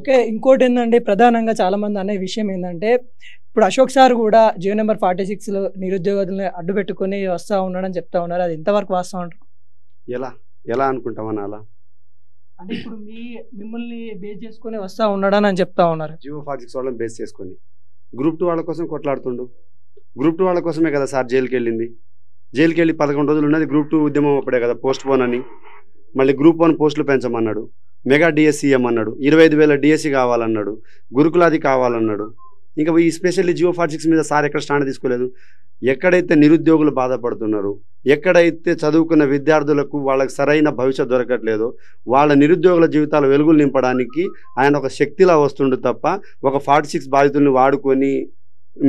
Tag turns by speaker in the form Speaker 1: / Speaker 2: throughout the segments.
Speaker 1: Okay. ఇంకోటేందంటే ప్రధానంగా చాలామంది అనే విషయం ఏందంటే, ఇప్పుడు అశోక్ సార్ గూడా జియో నంబర్ 46లో నిరుద్యోగులని అడ్డుపెట్టుకొని వస్తా ఉన్నాడని చెప్తా ఉన్నారు. అది ఎంతవరకు వాస్తవం అంటారు?
Speaker 2: ఎలా ఎలా అనుకుంటామని అలా
Speaker 1: అంటే ఇప్పుడు మిమ్మల్ని బేస్ చేసుకొని వస్తా ఉన్నాడని చెప్తా ఉన్నారు.
Speaker 2: జియో 46 వాళ్ళని బేస్ చేసుకొని గ్రూప్ 2 వాళ్ళ కోసం కొట్లాడుతుండు. గ్రూప్ 2 వాళ్ళ కోసమే కదా సార్ జైలుకి వెళ్ళింది. జైలుకి వెళ్ళి 11 రోజులు ఉన్నది గ్రూప్ 2 ఉద్యమం అప్పుడే కదా, పోస్ట్ పోన్ అని. మళ్ళీ గ్రూప్ 1 పోస్టులు పెంచమన్నాడు, మెగా డిఎస్సీ ఇవ్వమన్నాడు, 25,000 డిఎస్సీ కావాలన్నాడు, గురుకులాది కావాలన్నాడు. ఇంకా ఈ స్పెషల్లీ జియో 46 మీద సార్ ఎక్కడ స్టాండ్ తీసుకోలేదు. ఎక్కడైతే నిరుద్యోగులు బాధపడుతున్నారు, ఎక్కడైతే చదువుకున్న విద్యార్థులకు వాళ్ళకి సరైన భవిష్యత్తు దొరకట్లేదో వాళ్ళ నిరుద్యోగుల జీవితాల వెలుగులు నింపడానికి ఆయన ఒక శక్తిలా వస్తుండు తప్ప ఒక 46 బాధితుల్ని వాడుకొని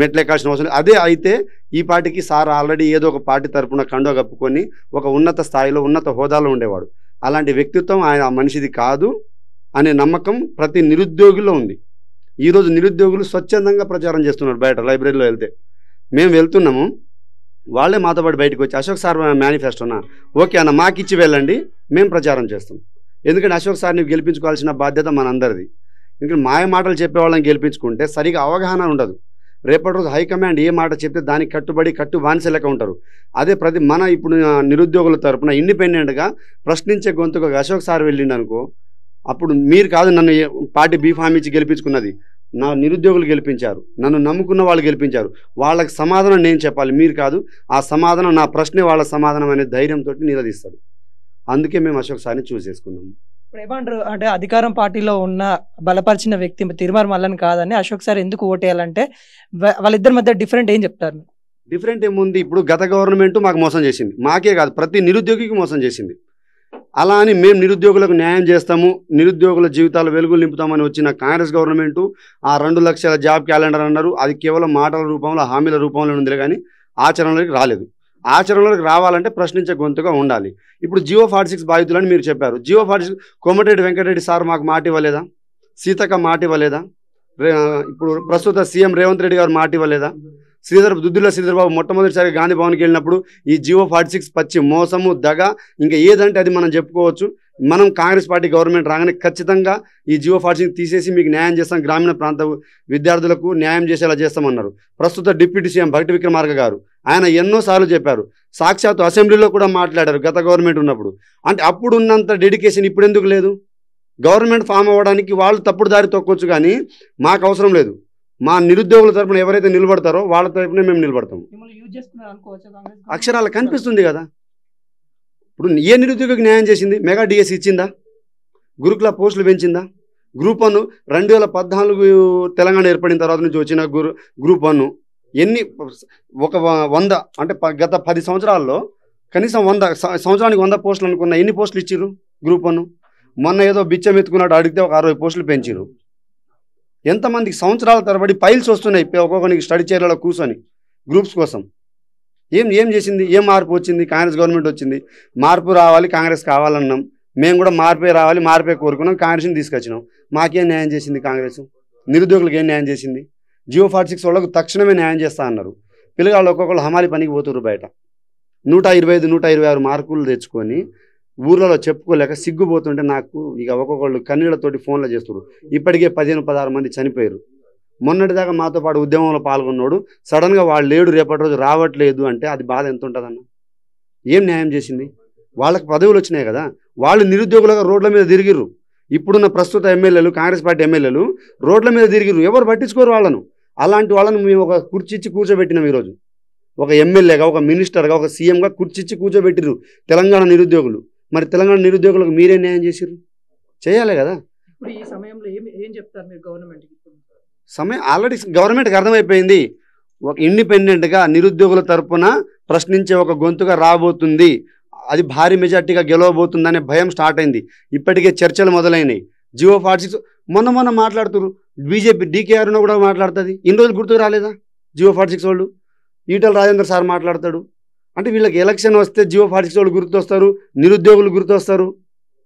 Speaker 2: మెట్లెక్కాల్సిన అవసరం. అదే అయితే ఈ పార్టీకి సార్ ఆల్రెడీ ఏదో ఒక పార్టీ తరపున కండో కప్పుకొని ఒక ఉన్నత స్థాయిలో ఉన్నత హోదాలో ఉండేవాడు. అలాంటి వ్యక్తిత్వం ఆయన మనిషిది కాదు అనే నమ్మకం ప్రతి నిరుద్యోగిలో ఉంది. ఈరోజు నిరుద్యోగులు స్వచ్ఛందంగా ప్రచారం చేస్తున్నారు. బయట లైబ్రరీలో వెళ్తే మేము వెళ్తున్నాము, వాళ్ళే మాతో పాటు బయటకు వచ్చి అశోక్ సార్ మేనిఫెస్టోనా ఓకే అన్న మాకిచ్చి వెళ్ళండి, మేము ప్రచారం చేస్తాం. ఎందుకంటే అశోక్ సార్ని గెలిపించుకోవాల్సిన బాధ్యత మనందరిది. ఎందుకంటే మాయ మాటలు చెప్పేవాళ్ళని గెలిపించుకుంటే సరిగా అవగాహన ఉండదు. రేపటి రోజు హైకమాండ్ ఏ మాట చెప్తే దానికి కట్టుబడి బానిస లెక్క ఉంటారు. అదే మన ఇప్పుడు నిరుద్యోగుల తరపున ఇండిపెండెంట్గా ప్రశ్నించే గొంతుగా అశోక్ సార్ వెళ్ళిండు అనుకో, అప్పుడు మీరు కాదు నన్ను పార్టీ బీఫామ్ ఇచ్చి గెలిపించుకున్నది, నా నిరుద్యోగులు గెలిపించారు, నన్ను నమ్ముకున్న వాళ్ళు గెలిపించారు, వాళ్ళకి సమాధానం నేను చెప్పాలి, మీరు కాదు. ఆ సమాధానం నా ప్రశ్నే వాళ్ళ సమాధానం అనే ధైర్యంతో నిలదీస్తారు. అందుకే మేము అశోక్ సార్ని చూస్ చేసుకున్నాము.
Speaker 1: ఇప్పుడు ఏమంటారు అంటే అధికారం పార్టీలో ఉన్న బలపరిచిన వ్యక్తి తిరుమల మల్లన్ కాదని అశోక్ సార్ ఎందుకు ఓటేయాలంటే వాళ్ళిద్దరి మధ్య డిఫరెంట్ ఏం చెప్తారు?
Speaker 2: డిఫరెంట్ ఏముంది, ఇప్పుడు గత గవర్నమెంట్ మాకు మోసం చేసింది, మాకే కాదు ప్రతి నిరుద్యోగికి మోసం చేసింది. అలా అని మేము నిరుద్యోగులకు న్యాయం చేస్తాము, నిరుద్యోగుల జీవితాలు వెలుగులు నింపుతామని వచ్చిన కాంగ్రెస్ గవర్నమెంటు ఆ 2 లక్షల జాబ్ క్యాలెండర్ అన్నారు. అది కేవలం మాటల రూపంలో హామీల రూపంలో ఉంది కానీ ఆచరణలోకి రాలేదు. ఆచరణలోకి రావాలంటే ప్రశ్నించే గొంతుగా ఉండాలి. ఇప్పుడు జియో 46 బాధితులని మీరు చెప్పారు. జియో 46 కోమటిరెడ్డి వెంకటరెడ్డి సార్ మాకు మాట ఇవ్వలేదా? సీతక్క మాట ఇవ్వలేదా? ఇప్పుడు ప్రస్తుత సీఎం రేవంత్ రెడ్డి గారు మాట ఇవ్వలేదా? దుద్దుల శ్రీధర్బాబు మొట్టమొదటిసారి గాంధీ భవన్కి వెళ్ళినప్పుడు ఈ జియో 46 పచ్చి మోసము దగ ఇంకా ఏదంటే అది మనం చెప్పుకోవచ్చు. మనం కాంగ్రెస్ పార్టీ గవర్నమెంట్ రాగానే ఖచ్చితంగా ఈ జియో 46 తీసేసి మీకు న్యాయం చేస్తాం, గ్రామీణ ప్రాంత విద్యార్థులకు న్యాయం చేసేలా చేస్తామన్నారు. ప్రస్తుత డిప్యూటీ సీఎం భట్టి విక్రమార్క గారు ఆయన ఎన్నోసార్లు చెప్పారు, సాక్షాత్తు అసెంబ్లీలో కూడా మాట్లాడారు గత గవర్నమెంట్ ఉన్నప్పుడు. అంటే అప్పుడు ఉన్నంత డెడికేషన్ ఇప్పుడు ఎందుకు లేదు? గవర్నమెంట్ ఫామ్ అవ్వడానికి వాళ్ళు తప్పుడు దారి తొక్కొచ్చు కానీ మాకు అవసరం లేదు. మా నిరుద్యోగుల తరపున ఎవరైతే నిలబడతారో వాళ్ళ తరపునే మేము నిలబడతాము. అక్షరాలు కనిపిస్తుంది కదా. ఇప్పుడు ఏ నిరుద్యోగికి న్యాయం చేసింది? మెగా డిఎస్సీ ఇచ్చిందా? గురుకుల పోస్టులు పెంచిందా? గ్రూప్ 1 2014 తెలంగాణ ఏర్పడిన తర్వాత నుంచి వచ్చిన గ్రూప్ 1 ఎన్ని 100 అంటే గత 10 సంవత్సరాల్లో కనీసం 100 సంవత్సరానికి 100 పోస్టులు అనుకున్న ఎన్ని పోస్టులు ఇచ్చిర్రు గ్రూప్ 1? మొన్న ఏదో బిచ్చం ఎత్తుకున్నట్టు అడిగితే ఒక 60 పోస్టులు పెంచిరు. ఎంతమందికి సంవత్సరాల తరబడి ఫైల్స్ వస్తున్నాయి ఒక్కొక్కరికి స్టడీ చైర్లలో కూర్చొని గ్రూప్స్ కోసం. ఏం చేసింది? ఏం మార్పు వచ్చింది? కాంగ్రెస్ గవర్నమెంట్ వచ్చింది, మార్పు రావాలి, కాంగ్రెస్ కావాలన్నాం. మేము కూడా మార్పే రావాలి, మార్పే కోరుకున్నాం, కాంగ్రెస్ని తీసుకొచ్చినాం. మాకేం న్యాయం చేసింది కాంగ్రెస్? నిరుద్యోగులకు ఏం న్యాయం చేసింది? జియో 46 వాళ్ళకు తక్షణమే న్యాయం చేస్తా అన్నారు. పిల్లగాళ్ళు ఒక్కొక్కరు హమాలి పనికి పోతున్నారు బయట. 125, 126 మార్కులు తెచ్చుకొని ఊర్లలో చెప్పుకోలేక సిగ్గుపోతుంటే నాకు ఇక ఒక్కొక్కళ్ళు కన్నీళ్లతోటి ఫోన్లో చేస్తున్నారు. ఇప్పటికే 15-16 మంది చనిపోయారు. మొన్నటిదాకా మాతో పాటు ఉద్యమంలో పాల్గొన్నాడు, సడన్గా వాళ్ళు లేడు, రేపటి రోజు రావట్లేదు అంటే అది బాధ ఎంత ఉంటుందన్న? ఏం న్యాయం చేసింది? వాళ్ళకి పదవులు వచ్చినాయి కదా, వాళ్ళు నిరుద్యోగులుగా రోడ్ల మీద తిరిగిర్రు. ఇప్పుడున్న ప్రస్తుత ఎమ్మెల్యేలు, కాంగ్రెస్ పార్టీ ఎమ్మెల్యేలు రోడ్ల మీద తిరిగిర్రు, ఎవరు పట్టించుకోరు వాళ్ళను. అలాంటి వాళ్ళను మేము ఒక కుర్చీచ్చి కూర్చోబెట్టినాం. ఈరోజు ఒక ఎమ్మెల్యేగా, ఒక మినిస్టర్గా, ఒక సీఎంగా కుర్చీచ్చి కూర్చోబెట్టిర్రు తెలంగాణ నిరుద్యోగులు. మరి తెలంగాణ నిరుద్యోగులకు మీరే న్యాయం చేసిర్రు? చేయాలి కదా.
Speaker 1: ఇప్పుడు ఈ సమయంలో ఏం చెప్తారు మీరు గవర్నమెంట్కి?
Speaker 2: సమయం ఆల్రెడీ గవర్నమెంట్కి అర్థమైపోయింది, ఒక ఇండిపెండెంట్గా నిరుద్యోగుల తరపున ప్రశ్నించే ఒక గొంతుగా రాబోతుంది, అది భారీ మెజార్టీగా గెలవబోతుందనే భయం స్టార్ట్ అయింది. ఇప్పటికే చర్చలు మొదలైనవి. జియో 46 మొన్న మాట్లాడుతున్నారు, బీజేపీ డీకేఆర్ కూడా మాట్లాడుతుంది. ఇన్ని రోజులు గుర్తుకు రాలేదా జియో 46 వాళ్ళు? ఈటల రాజేందర్ సార్ మాట్లాడతాడు. అంటే వీళ్ళకి ఎలక్షన్ వస్తే జియో 46 వాళ్ళు గుర్తొస్తారు, నిరుద్యోగులు గుర్తొస్తారు.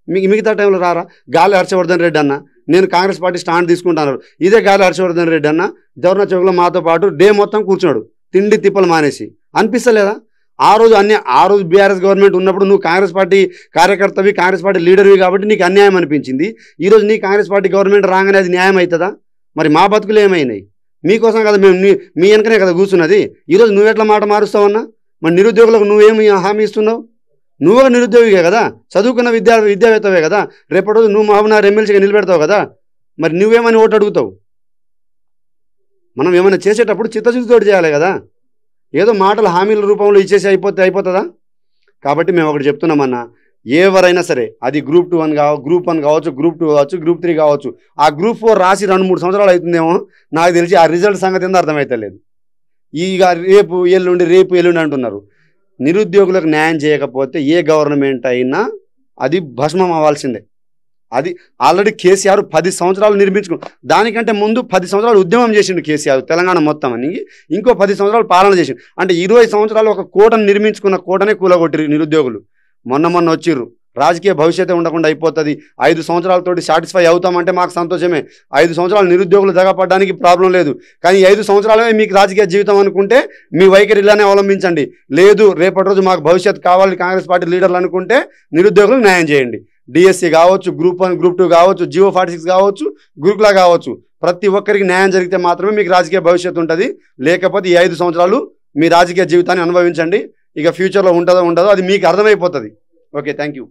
Speaker 2: మిగతా టైంలో రారా? గాలి హర్షవర్ధన్ రెడ్డి అన్న నేను కాంగ్రెస్ పార్టీ స్టాండ్ తీసుకుంటున్నారు, ఇదే గాలి హర్షవర్ధన్ రెడ్డి అన్న ధర్నా చౌక్లో మాతో పాటు డే మొత్తం కూర్చున్నాడు, తిండి తిప్పలు మానేసి. అనిపిస్తలేదా? ఆ రోజు బీఆర్ఎస్ గవర్నమెంట్ ఉన్నప్పుడు నువ్వు కాంగ్రెస్ పార్టీ కార్యకర్తవి, కాంగ్రెస్ పార్టీ లీడర్వి కాబట్టి నీకు అన్యాయం అనిపించింది. ఈరోజు నీ కాంగ్రెస్ పార్టీ గవర్నమెంట్ రాగానే అది న్యాయం అవుతుందా? మరి మా బతుకులు ఏమైనాయి? మీకోసం కదా మేము మీ వెనకనే కదా కూర్చున్నది. ఈరోజు నువ్వెట్లా మాట మారుస్తావన్నా? మరి నిరుద్యోగులకు నువ్వేమి హామీ ఇస్తున్నావు? నువ్వు నిరుద్యోగిగా కదా, చదువుకున్న విద్యావేత్తవే కదా, రేపటి రోజు నువ్వు మహబూబ్నగర్ ఎమ్మెల్సీగా నిలబెడతావు కదా, మరి నువ్వేమని ఓటు అడుగుతావు? మనం ఏమైనా చేసేటప్పుడు చిత్తశుద్ధితోటి చేయాలి కదా. ఏదో మాటలు హామీల రూపంలో ఇచ్చేసి అయిపోతుందా? కాబట్టి మేము ఒకటి చెప్తున్నామన్నా, ఎవరైనా సరే అది గ్రూప్ 1 కావచ్చు, గ్రూప్ 2 కావచ్చు, గ్రూప్ 3 కావచ్చు, ఆ గ్రూప్ 4 రాసి 2-3 సంవత్సరాలు అవుతుందేమో నాకు తెలిసి. ఆ రిజల్ట్ సంగతి ఏందో అర్థమవుతలేదు. ఇక రేపు ఎల్లుండి అంటున్నారు. నిరుద్యోగులకు న్యాయం చేయకపోతే ఏ గవర్నమెంట్ అయినా అది భస్మం అవ్వాల్సిందే. అది ఆల్రెడీ కేసీఆర్ 10 సంవత్సరాలు నిర్మించుకున్నాడు. దానికంటే ముందు 10 సంవత్సరాలు ఉద్యమం చేసిండు కేసీఆర్ తెలంగాణ మొత్తం అని. ఇంకో 10 సంవత్సరాలు పాలన చేసిండు. అంటే 20 సంవత్సరాలు ఒక కోటను నిర్మించుకున్న కోటనే కూలగొట్టిరు నిరుద్యోగులు. మొన్న వచ్చిర్రు. రాజకీయ భవిష్యత్తు ఉండకుండా అయిపోతుంది. 5 సంవత్సరాలతోటి సాటిస్ఫై అవుతామంటే మాకు సంతోషమే. 5 సంవత్సరాలు నిరుద్యోగులు దగపడడానికి ప్రాబ్లం లేదు. కానీ 5 సంవత్సరాలే మీకు రాజకీయ జీవితం అనుకుంటే మీ వైఖరి ఇలానే అవలంబించండి. లేదు, రేపటి రోజు మాకు భవిష్యత్తు కావాలి కాంగ్రెస్ పార్టీ లీడర్లు అనుకుంటే నిరుద్యోగులకు న్యాయం చేయండి. డిఎస్సి కావచ్చు, గ్రూప్ 1, గ్రూప్ 2 కావచ్చు, జియో 46 కావచ్చు, గురుకులా కావచ్చు, ప్రతి ఒక్కరికి న్యాయం జరిగితే మాత్రమే మీకు రాజకీయ భవిష్యత్తు ఉంటుంది. లేకపోతే ఈ 5 సంవత్సరాలు మీ రాజకీయ జీవితాన్ని అనుభవించండి. ఇక ఫ్యూచర్లో ఉంటుందో అది మీకు అర్థమైపోతుంది. Okay, thank you.